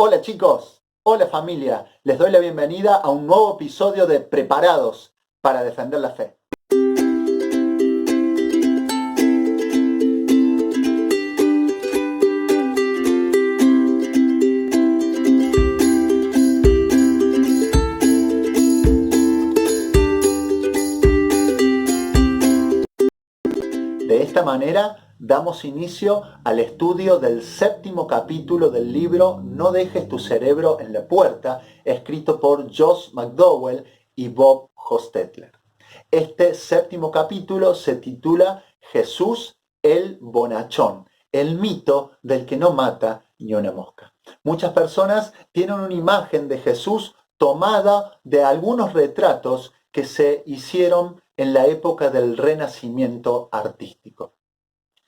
Hola chicos, hola familia, les doy la bienvenida a un nuevo episodio de Preparados para defender la fe. De esta manera damos inicio al estudio del séptimo capítulo del libro No dejes tu cerebro en la puerta, escrito por Josh McDowell y Bob Hostetler. Este séptimo capítulo se titula Jesús el bonachón, el mito del que no mata ni una mosca. Muchas personas tienen una imagen de Jesús tomada de algunos retratos que se hicieron en la época del Renacimiento artístico.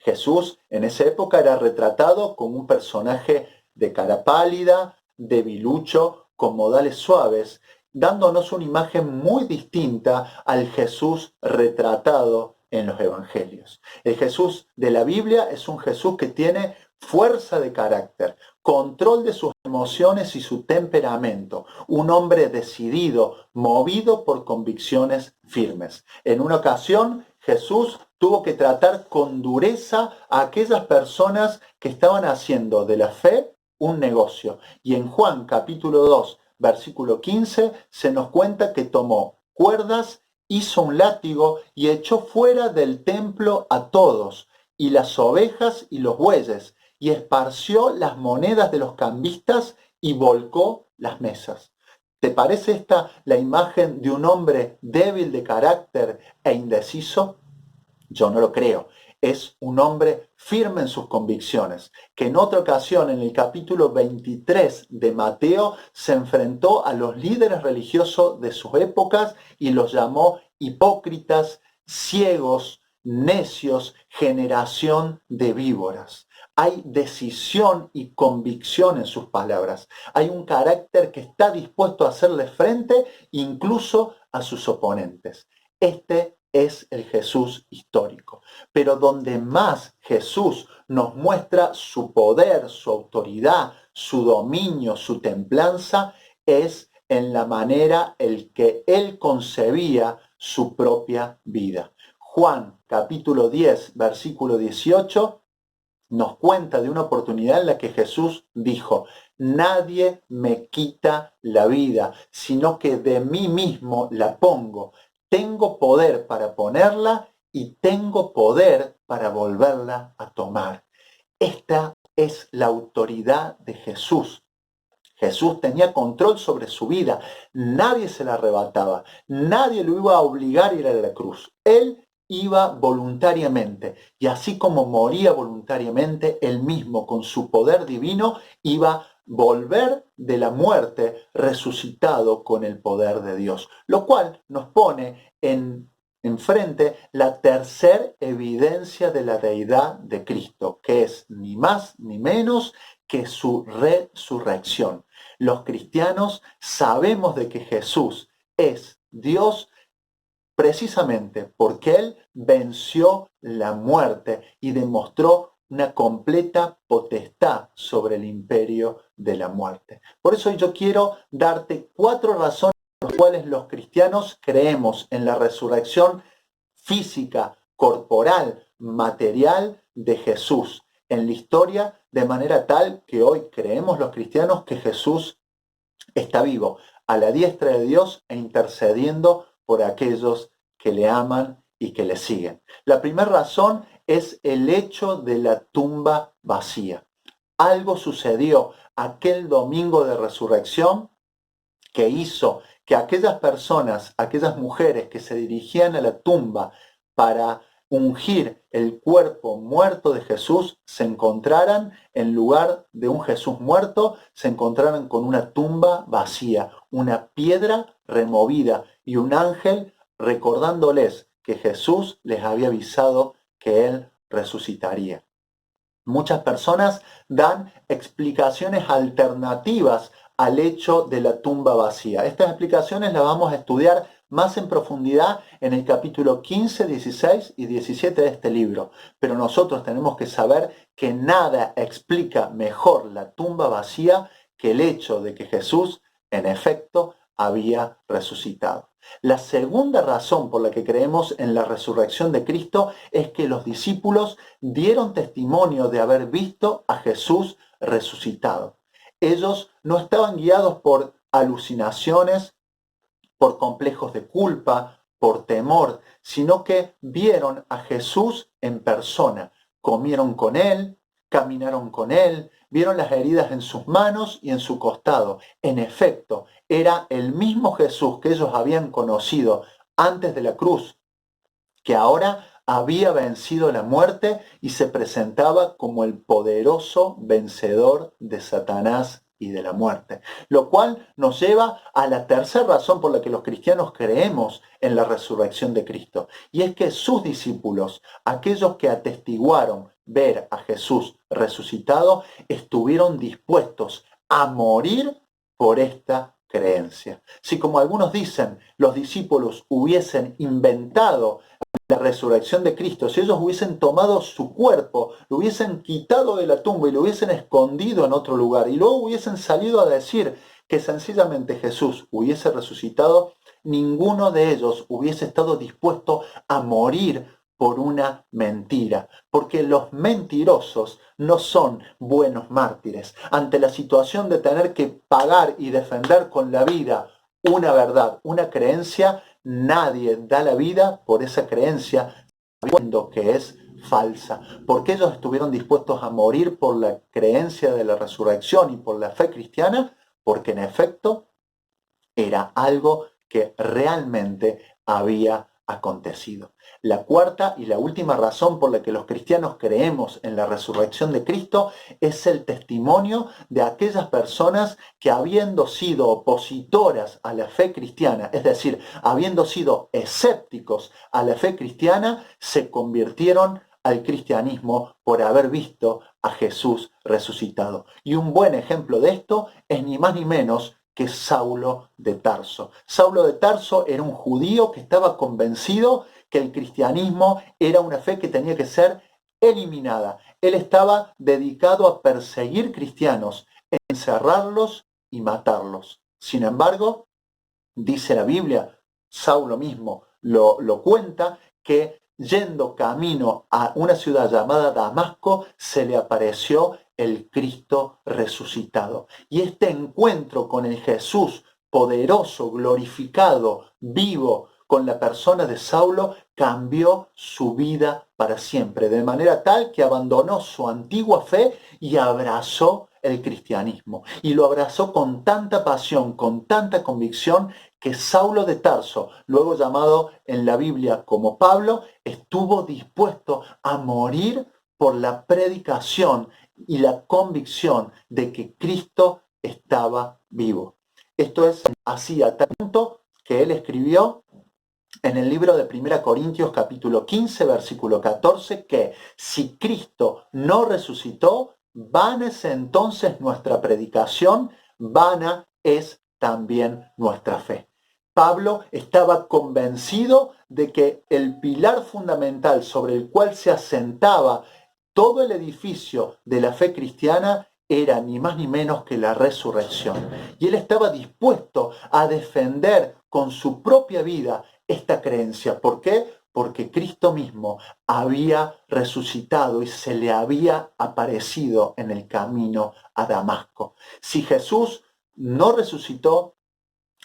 Jesús en esa época era retratado como un personaje de cara pálida, debilucho, con modales suaves, dándonos una imagen muy distinta al Jesús retratado en los evangelios. El Jesús de la Biblia es un Jesús que tiene fuerza de carácter, control de sus emociones y su temperamento, un hombre decidido, movido por convicciones firmes. En una ocasión, Jesús tuvo que tratar con dureza a aquellas personas que estaban haciendo de la fe un negocio. Y en Juan capítulo 2, versículo 15, se nos cuenta que tomó cuerdas, hizo un látigo y echó fuera del templo a todos, y las ovejas y los bueyes, y esparció las monedas de los cambistas y volcó las mesas. ¿Te parece esta la imagen de un hombre débil de carácter e indeciso? Yo no lo creo. Es un hombre firme en sus convicciones, que en otra ocasión, en el capítulo 23 de Mateo, se enfrentó a los líderes religiosos de sus épocas y los llamó hipócritas, ciegos, necios, generación de víboras. Hay decisión y convicción en sus palabras. Hay un carácter que está dispuesto a hacerle frente incluso a sus oponentes. Este es el Jesús histórico. Pero donde más Jesús nos muestra su poder, su autoridad, su dominio, su templanza, es en la manera en que Él concebía su propia vida. Juan capítulo 10, versículo 18, nos cuenta de una oportunidad en la que Jesús dijo: nadie me quita la vida, sino que de mí mismo la pongo. Tengo poder para ponerla y tengo poder para volverla a tomar. Esta es la autoridad de Jesús. Jesús tenía control sobre su vida. Nadie se la arrebataba. Nadie lo iba a obligar a ir a la cruz. Él iba voluntariamente. Y así como moría voluntariamente, él mismo con su poder divino iba a volver de la muerte resucitado con el poder de Dios. Lo cual nos pone enfrente la tercera evidencia de la deidad de Cristo, que es ni más ni menos que su resurrección. Los cristianos sabemos de que Jesús es Dios precisamente porque Él venció la muerte y demostró una completa potestad sobre el imperio de la muerte. Por eso yo quiero darte 4 razones por las cuales los cristianos creemos en la resurrección física, corporal, material de Jesús en la historia, de manera tal que hoy creemos los cristianos que Jesús está vivo a la diestra de Dios e intercediendo por aquellos que le aman y que le siguen. La primera razón es el hecho de la tumba vacía. Algo sucedió aquel domingo de resurrección que hizo que aquellas personas, aquellas mujeres que se dirigían a la tumba para ungir el cuerpo muerto de Jesús, se encontraran, en lugar de un Jesús muerto, se encontraran con una tumba vacía, una piedra removida y un ángel recordándoles que Jesús les había avisado que Él resucitaría. Muchas personas dan explicaciones alternativas al hecho de la tumba vacía. Estas explicaciones las vamos a estudiar más en profundidad en el capítulo 15, 16 y 17 de este libro. Pero nosotros tenemos que saber que nada explica mejor la tumba vacía que el hecho de que Jesús, en efecto, había resucitado. La segunda razón por la que creemos en la resurrección de Cristo es que los discípulos dieron testimonio de haber visto a Jesús resucitado. Ellos no estaban guiados por alucinaciones, por complejos de culpa, por temor, sino que vieron a Jesús en persona, comieron con él, caminaron con él, vieron las heridas en sus manos y en su costado. En efecto, era el mismo Jesús que ellos habían conocido antes de la cruz, que ahora había vencido la muerte y se presentaba como el poderoso vencedor de Satanás y de la muerte. Lo cual nos lleva a la tercera razón por la que los cristianos creemos en la resurrección de Cristo. Y es que sus discípulos, aquellos que atestiguaron ver a Jesús resucitado, estuvieron dispuestos a morir por esta creencia. Si, como algunos dicen, los discípulos hubiesen inventado la resurrección de Cristo, si ellos hubiesen tomado su cuerpo, lo hubiesen quitado de la tumba y lo hubiesen escondido en otro lugar y luego hubiesen salido a decir que sencillamente Jesús hubiese resucitado, ninguno de ellos hubiese estado dispuesto a morir por una mentira, porque los mentirosos no son buenos mártires. Ante la situación de tener que pagar y defender con la vida una verdad, una creencia, nadie da la vida por esa creencia sabiendo que es falsa, porque ellos estuvieron dispuestos a morir por la creencia de la resurrección y por la fe cristiana, porque en efecto era algo que realmente había acontecido. La cuarta y la última razón por la que los cristianos creemos en la resurrección de Cristo es el testimonio de aquellas personas que, habiendo sido opositoras a la fe cristiana, es decir, habiendo sido escépticos a la fe cristiana, se convirtieron al cristianismo por haber visto a Jesús resucitado. Y un buen ejemplo de esto es ni más ni menos que Saulo de Tarso. Saulo de Tarso era un judío que estaba convencido que el cristianismo era una fe que tenía que ser eliminada. Él estaba dedicado a perseguir cristianos, encerrarlos y matarlos. Sin embargo, dice la Biblia, Saulo mismo lo cuenta, que yendo camino a una ciudad llamada Damasco, se le apareció el Cristo resucitado. Y este encuentro con el Jesús poderoso, glorificado, vivo, con la persona de Saulo, cambió su vida para siempre, de manera tal que abandonó su antigua fe y abrazó el cristianismo. Y lo abrazó con tanta pasión, con tanta convicción, que Saulo de Tarso, luego llamado en la Biblia como Pablo, estuvo dispuesto a morir por la predicación y la convicción de que Cristo estaba vivo. Esto es así a tal punto que él escribió en el libro de 1 Corintios capítulo 15, versículo 14, que si Cristo no resucitó, vana es entonces nuestra predicación, vana es también nuestra fe. Pablo estaba convencido de que el pilar fundamental sobre el cual se asentaba todo el edificio de la fe cristiana era ni más ni menos que la resurrección. Y él estaba dispuesto a defender con su propia vida esta creencia. ¿Por qué? Porque Cristo mismo había resucitado y se le había aparecido en el camino a Damasco. Si Jesús no resucitó,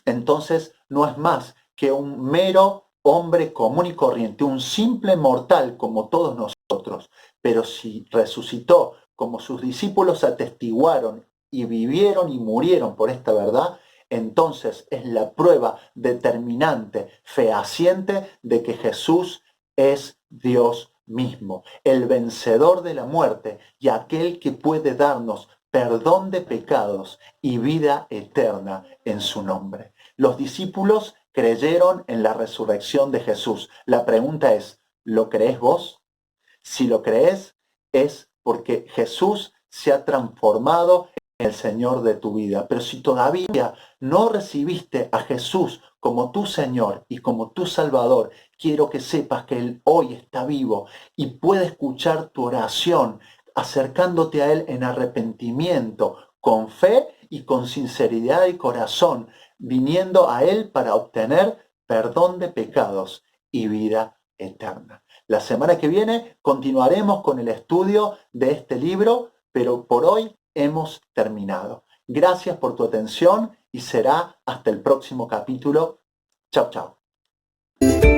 entonces no es más que un mero hombre común y corriente, un simple mortal como todos nosotros. Pero si resucitó, como sus discípulos atestiguaron y vivieron y murieron por esta verdad, entonces es la prueba determinante, fehaciente, de que Jesús es Dios mismo, el vencedor de la muerte y aquel que puede darnos perdón de pecados y vida eterna en su nombre. Los discípulos creyeron en la resurrección de Jesús. La pregunta es, ¿lo crees vos? Si lo crees, es porque Jesús se ha transformado en el Señor de tu vida. Pero si todavía no recibiste a Jesús como tu Señor y como tu Salvador, quiero que sepas que Él hoy está vivo y puede escuchar tu oración acercándote a Él en arrepentimiento, con fe y con sinceridad y corazón, viniendo a Él para obtener perdón de pecados y vida eterna. La semana que viene continuaremos con el estudio de este libro, pero por hoy hemos terminado. Gracias por tu atención y será hasta el próximo capítulo. Chao, chao.